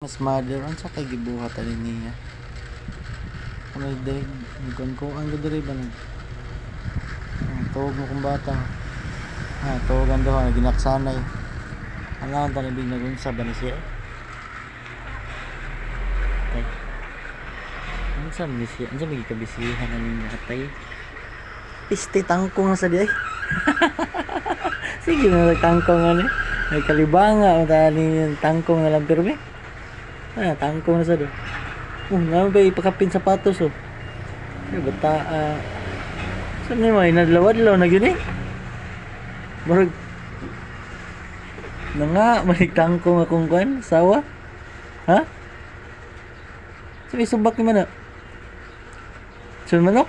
Mas mother unsa kay gibuhat ani niya. Ano day ko ang diri ba nag tuwag mo kung bata. Tuwagan daw na ginaksanay. Ang ang tanibig na gunsa ba ni siya? Tay. Unsa ni siya? Unsa may kabisihan ani niya tay? Piste tangkong sa diay. Sige na tangkong ani. May kalibanga o tani tangkong na lang pirmi. Tangkong na sa do. Naman ba ipakapin sapatos oh. Bata, saan na mo? Inadlaw-adlaw na yun eh. Marag, na nga, maligtangkong akong kwan, sawa. Ha? Sabi, subak ni man na. Sun manok?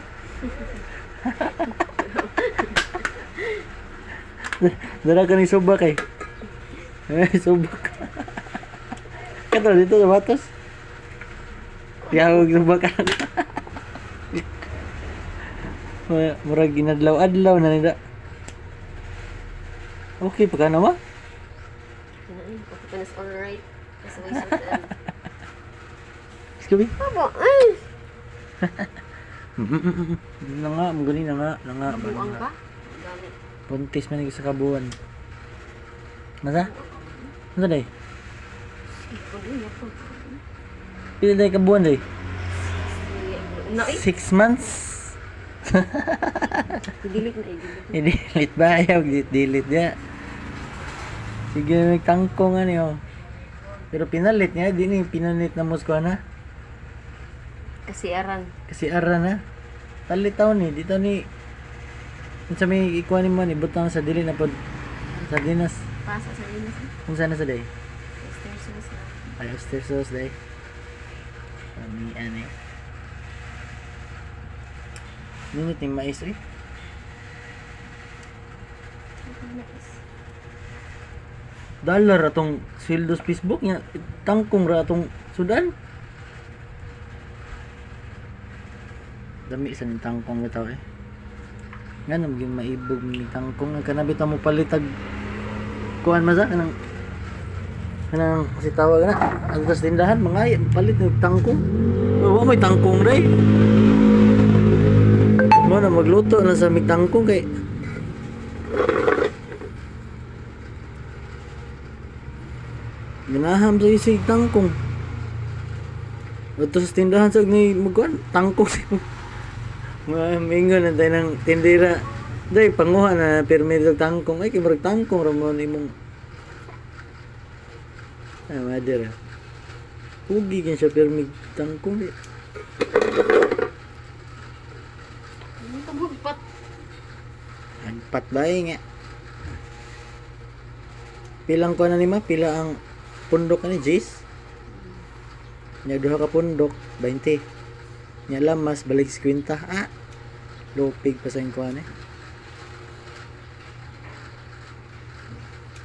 Dala ka ni subak eh. Subak. Kato dito sa batos. Yawag subak ka. Murag ginadlaw-adlaw na nila. Okay pa ka na ma? Okay pa na alright. Kasi may sudan. Scooby? Aba, ay! Na nga, magaling na nga. Buang ka? Gamit. Puntis man sa kabuan. Masa? Ano day? Pila day kabuan day? 6 months? Delete na I-delete ba? Ayaw, delete niya. Sige, nagtangko nga niyo. Pero pinalit niya, di ni pinalit na Moscow na. Kasi aran. Kasi ara na. Palit taon ni, dito ni sa may ikuha ni mo ni butang sa dili na pod sa dinas. Pasa sa linis. Kung saan na sa day? Oyster sauce na. Ay, oyster sauce day. Pamian eh. Ninit ni mais eh. Dollar atong sweldo sa Facebook niya. Tangkong ra atong sudan. Dami sa ning tangkong bitaw eh. Nga maging maibog ni tangkong. Ang kanabit mo palitag kuhan masa kanang si tawag na. Ang tas tindahan mga palit ng tangkong. Oo, may tangkong ray. Mo na magluto na sa mig tangkong kay ginaham sa isig tangkong. Ito sa tindahan sa ni mugon tangkong. Mingon na tayo ng tindira. Day, panguha na permit tangkong. Ay, kimarag tangkong ramon imong. Mother. Pugi kan siya permit tangkong. Ano ka magpat? Agpat ba nga? Pilang ko na ni ma? Pila ang pundok ni Jace? Nya duha ka pundok, 20. Nya lamas balik 50. Lupig pa sa inkuan eh.